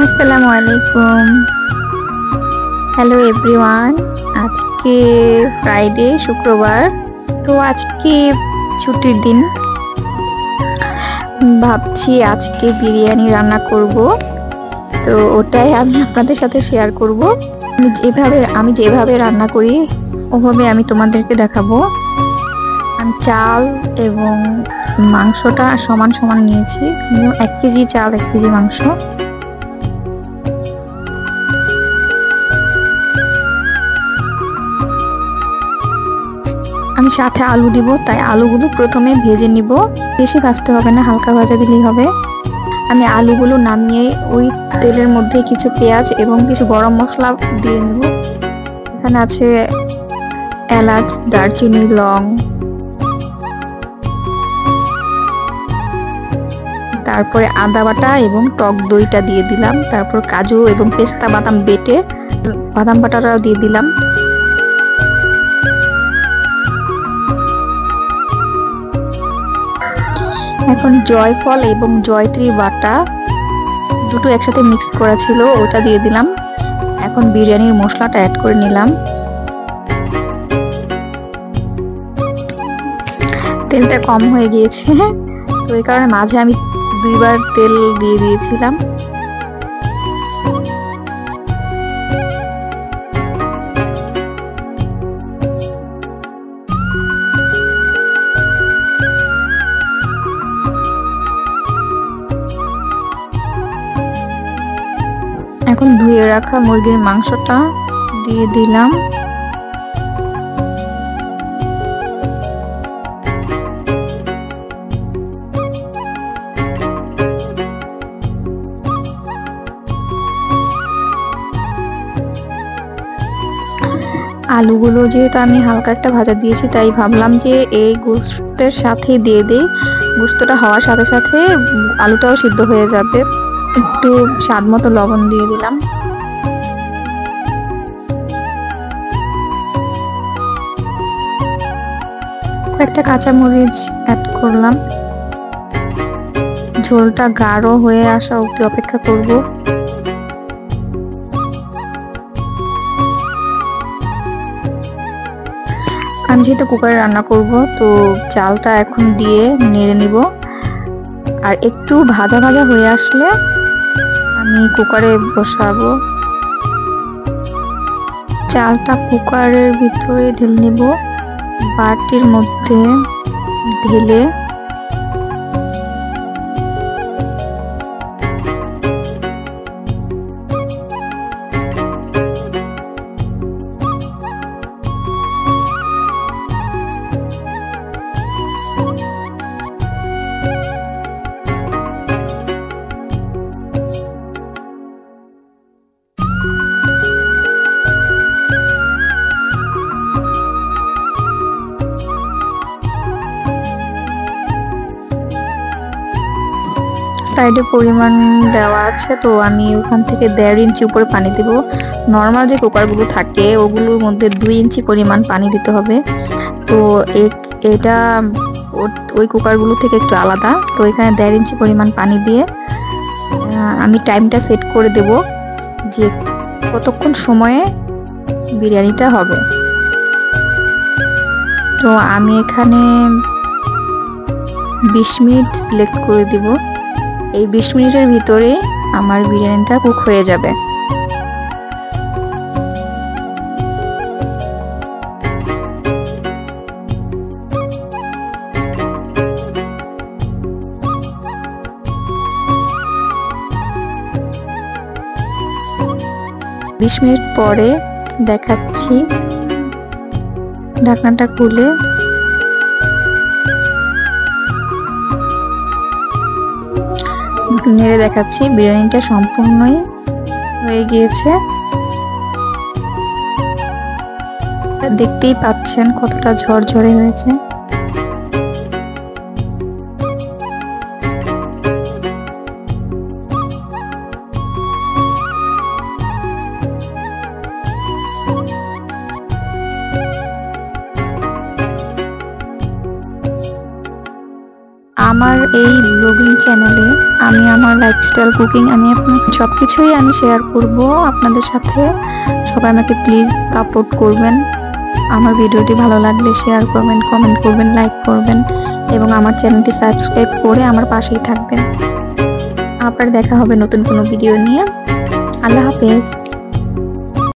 আসসালামু আলাইকুম। Hello everyone. আজকে ফ্রাইডে, শুক্রবার। তো আজকে ছুটির দিন। ভাবছি আজকে বিরিয়ানি রান্না করব। তো ওটাই আমি আপনাদের সাথে শেয়ার করব। আমি যেভাবে রান্না করি ওভাবে আমি তোমাদেরকে দেখাবো। আমি চাল এবং মাংসটা সমান সমান নিয়েছি। 1 কেজি চাল, 1 কেজি মাংস। আমি সাথে আলু দিব, তাই আলুগুলো প্রথমে ভেজে নিব। বেশি ভাজতে হবে না, হালকা ভাজা দিলেই হবে। আমি আলুগুলো নামিয়ে ওই তেলের মধ্যে কিছু পেঁয়াজ এবং কিছু গরম মশলা দিয়ে নেব। এখানে আছে এলাচ, দারচিনি, লং, তারপরে আদা বাটা এবং টক দইটা দিয়ে দিলাম। তারপর কাজু এবং পেস্তা বাদাম বেটে বাদাম বাটাটাও দিয়ে দিলাম। এখন জয়ফল এবং জয়ত্রী বাটা দুটো একসাথে মিক্স করা ছিল, ওটা দিয়ে দিলাম। এখন বিরিয়ানির মশলাটা অ্যাড করে নিলাম। তেলটা কম হয়ে গিয়েছে, তো এই কারণে মাঝে আমি 2 বার তেল দিয়ে দিয়েছিলাম। এখন ধুয়ে রাখা মুরগির মাংসটা দিয়ে দিলাম। আলুগুলো যেহেতু আমি হালকা একটা ভাজা দিয়েছি, তাই ভাবলাম যে এই গোশতের সাথে দিয়ে দেই। গোশতটা হওয়ার সাথে সাথে আলুটাও সিদ্ধ হয়ে যাবে। একটু স্বাদ মতো লবণ দিয়ে দিলাম। একটা কাঁচামরিচ অ্যাড করলাম। ঝোলটা গাঢ় হয়ে আসা অবধি অপেক্ষা করব। আমি যেহেতু কুকারে রান্না করব, তো চালটা এখন দিয়ে নেড়ে নিব। আর একটু ভাজা ভাজা হয়ে আসলে আমি কুকারে বসাবো। চালটা কুকারের ভিতরে ঢেলে নেব, বাটির মধ্যে ঢেলে সাইডে পরিমাণ দেওয়া আছে, তো আমি ওখান থেকে 1.5 ইঞ্চি উপরে পানি দেব। নর্মাল যে কুকারগুলো থাকে ওগুলোর মধ্যে 2 ইঞ্চি পরিমাণ পানি দিতে হবে। তো এটা ওই কুকারগুলো থেকে একটু আলাদা। তো এখানে 1.5 ইঞ্চি পরিমাণ পানি দিয়ে আমি টাইমটা সেট করে দেব যে কতক্ষণ সময়ে বিরিয়ানিটা হবে। তো আমি এখানে 20 মিনিট সিলেক্ট করে দিব। এই 20 মিনিটের ভিতরে আমার বিরিয়ানিটা কুক হয়ে যাবে। বিশ মিনিট পরে দেখাচ্ছি, ঢাকনাটা খুলে নেড়ে দেখাচ্ছি। বিরিয়ানিটা সম্পূর্ণই হয়ে গিয়েছে। দেখতেই পাচ্ছেন কতটা ঝরঝরে হয়েছে। আমার এই ব্লগিং চ্যানেলে আমি আমার লাইফস্টাইল কুকিং আমি সব কিছুই আমি শেয়ার করব আপনাদের সাথে। সবাই আমাকে প্লিজ সাপোর্ট করবেন। আমার ভিডিওটি ভালো লাগলে শেয়ার করবেন, কমেন্ট করবেন, লাইক করবেন এবং আমার চ্যানেলটি সাবস্ক্রাইব করে আমার পাশেই থাকবেন। আবার দেখা হবে নতুন কোনো ভিডিও নিয়ে। আল্লাহ হাফেজ।